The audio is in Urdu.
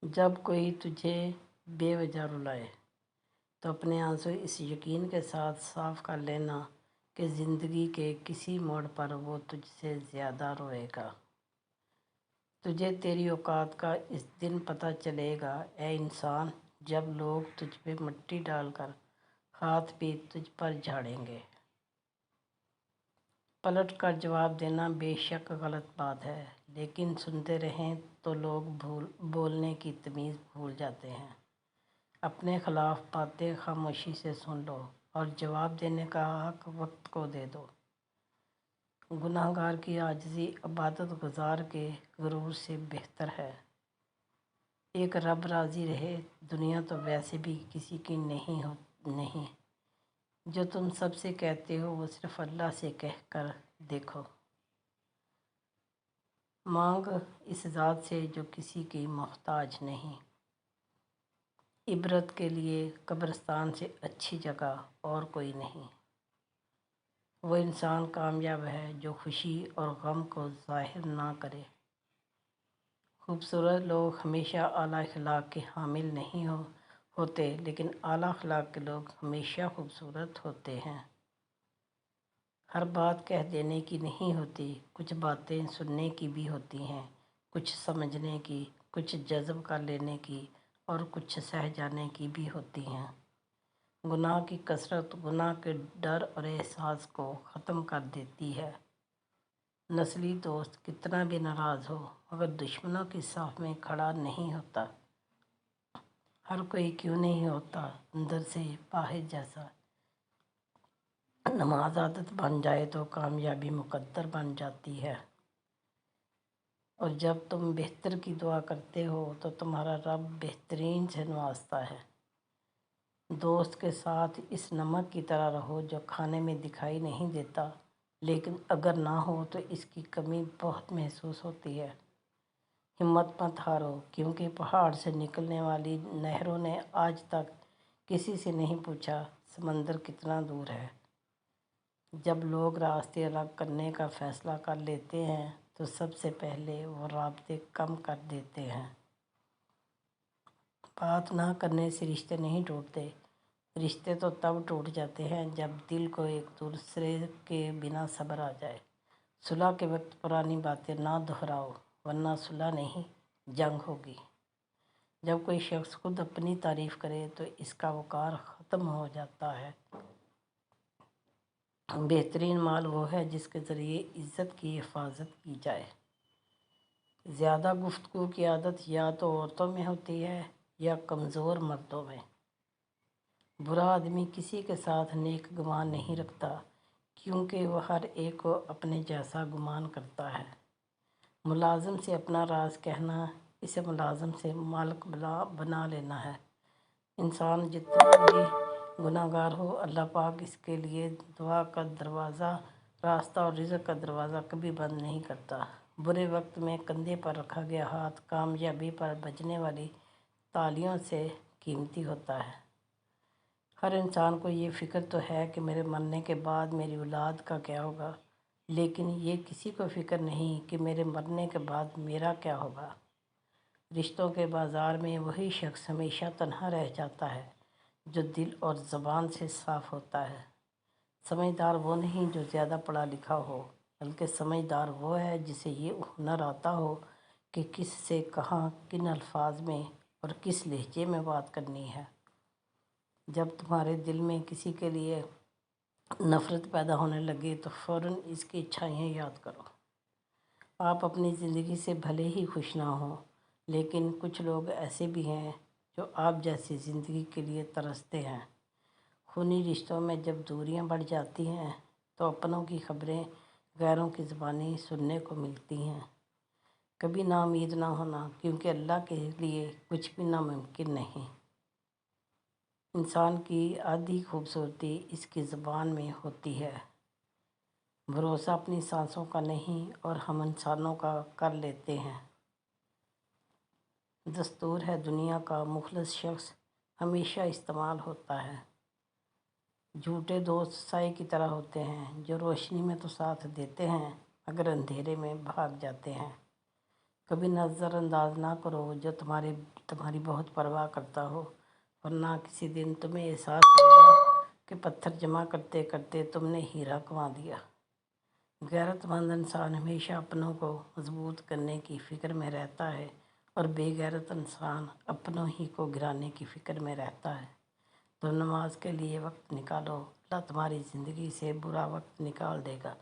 جب کوئی تجھے بے وجہ رلائے تو اپنے آنسو اس یقین کے ساتھ صاف کر لینا کہ زندگی کے کسی موڑ پر وہ تجھ سے زیادہ روئے گا۔ تجھے تیری اوقات کا اس دن پتہ چلے گا اے انسان، جب لوگ تجھ پہ مٹی ڈال کر ہاتھ بھی تجھ پر جھاڑیں گے۔ پلٹ کر جواب دینا بے شک غلط بات ہے، لیکن سنتے رہیں تو لوگ بولنے کی تمیز بھول جاتے ہیں۔ اپنے خلاف باتیں خاموشی سے سن لو اور جواب دینے کا حق وقت کو دے دو۔ گناہ گار کی عاجزی عبادت گزار کے غرور سے بہتر ہے۔ ایک رب راضی رہے، دنیا تو ویسے بھی کسی کی نہیں۔ جو تم سب سے کہتے ہو وہ صرف اللہ سے کہہ کر دیکھو۔ مانگ اس ذات سے جو کسی کی محتاج نہیں۔ عبرت کے لیے قبرستان سے اچھی جگہ اور کوئی نہیں۔ وہ انسان کامیاب ہے جو خوشی اور غم کو ظاہر نہ کرے۔ خوبصورت لوگ ہمیشہ اعلیٰ اخلاق کے حامل نہیں ہوتے، لیکن اعلیٰ اخلاق کے لوگ ہمیشہ خوبصورت ہوتے ہیں۔ ہر بات کہہ دینے کی نہیں ہوتی، کچھ باتیں سننے کی بھی ہوتی ہیں، کچھ سمجھنے کی، کچھ جذب کر لینے کی اور کچھ سہ جانے کی بھی ہوتی ہیں۔ گناہ کی کثرت گناہ کے ڈر اور احساس کو ختم کر دیتی ہے۔ نسلی دوست کتنا بھی ناراض ہو مگر دشمنوں کی صف میں کھڑا نہیں ہوتا۔ ہر کوئی کیوں نہیں ہوتا اندر سے باہر جیسا۔ نماز عادت بن جائے تو کامیابی مقدر بن جاتی ہے، اور جب تم بہتر کی دعا کرتے ہو تو تمہارا رب بہترین سے نوازتا ہے۔ دوست کے ساتھ اس نمک کی طرح رہو جو کھانے میں دکھائی نہیں دیتا، لیکن اگر نہ ہو تو اس کی کمی بہت محسوس ہوتی ہے۔ ہمت مت ہارو، کیونکہ پہاڑ سے نکلنے والی نہروں نے آج تک کسی سے نہیں پوچھا سمندر کتنا دور ہے۔ جب لوگ راستے الگ کرنے کا فیصلہ کر لیتے ہیں تو سب سے پہلے وہ رابطے کم کر دیتے ہیں۔ بات نہ کرنے سے رشتے نہیں ٹوٹتے، رشتے تو تب ٹوٹ جاتے ہیں جب دل کو ایک دوسرے کے بنا صبر آ جائے۔ صلح کے وقت پرانی باتیں نہ دہراؤ، ورنہ صلح نہیں جنگ ہوگی۔ جب کوئی شخص خود اپنی تعریف کرے تو اس کا وقار ختم ہو جاتا ہے۔ بہترین مال وہ ہے جس کے ذریعے عزت کی حفاظت کی جائے۔ زیادہ گفتگو کی عادت یا تو عورتوں میں ہوتی ہے یا کمزور مردوں میں۔ برا آدمی کسی کے ساتھ نیک گمان نہیں رکھتا، کیونکہ وہ ہر ایک کو اپنے جیسا گمان کرتا ہے۔ ملازم سے اپنا راز کہنا اسے ملازم سے مالک بنا لینا ہے۔ انسان جتنا بھی گناہ گار ہو، اللہ پاک اس کے لیے دعا کا دروازہ، راستہ اور رزق کا دروازہ کبھی بند نہیں کرتا۔ برے وقت میں کندھے پر رکھا گیا ہاتھ کامیابی پر بجنے والی تالیوں سے قیمتی ہوتا ہے۔ ہر انسان کو یہ فکر تو ہے کہ میرے مرنے کے بعد میری اولاد کا کیا ہوگا، لیکن یہ کسی کو فکر نہیں کہ میرے مرنے کے بعد میرا کیا ہوگا۔ رشتوں کے بازار میں وہی شخص ہمیشہ تنہا رہ جاتا ہے جو دل اور زبان سے صاف ہوتا ہے۔ سمجھدار وہ نہیں جو زیادہ پڑھا لکھا ہو، بلکہ سمجھدار وہ ہے جسے یہ ہنر آتا ہو کہ کس سے کہاں، کن الفاظ میں اور کس لہجے میں بات کرنی ہے۔ جب تمہارے دل میں کسی کے لیے نفرت پیدا ہونے لگے تو فوراً اس کی اچھائیاں یاد کرو۔ آپ اپنی زندگی سے بھلے ہی خوش نہ ہوں، لیکن کچھ لوگ ایسے بھی ہیں جو آپ جیسی زندگی کے لیے ترستے ہیں۔ خونی رشتوں میں جب دوریاں بڑھ جاتی ہیں تو اپنوں کی خبریں غیروں کی زبانی سننے کو ملتی ہیں۔ کبھی نا امید نہ ہونا، کیونکہ اللہ کے لیے کچھ بھی ناممکن نہیں۔ انسان کی آدھی خوبصورتی اس کی زبان میں ہوتی ہے۔ بھروسہ اپنی سانسوں کا نہیں اور ہم انسانوں کا کر لیتے ہیں۔ دستور ہے دنیا کا مخلص شخص ہمیشہ استعمال ہوتا ہے۔ جھوٹے دوست سائے کی طرح ہوتے ہیں جو روشنی میں تو ساتھ دیتے ہیں مگر اندھیرے میں بھاگ جاتے ہیں۔ کبھی نظر انداز نہ کرو جو تمہاری بہت پرواہ کرتا ہو، ورنہ کسی دن تمہیں احساس ہوگا کہ پتھر جمع کرتے کرتے تم نے ہیرا گنوا دیا۔ غیرت مند انسان ہمیشہ اپنوں کو مضبوط کرنے کی فکر میں رہتا ہے اور بے غیرت انسان اپنوں ہی کو گرانے کی فکر میں رہتا ہے۔ تو نماز کے لیے وقت نکالو، اللہ تمہاری زندگی سے برا وقت نکال دے گا۔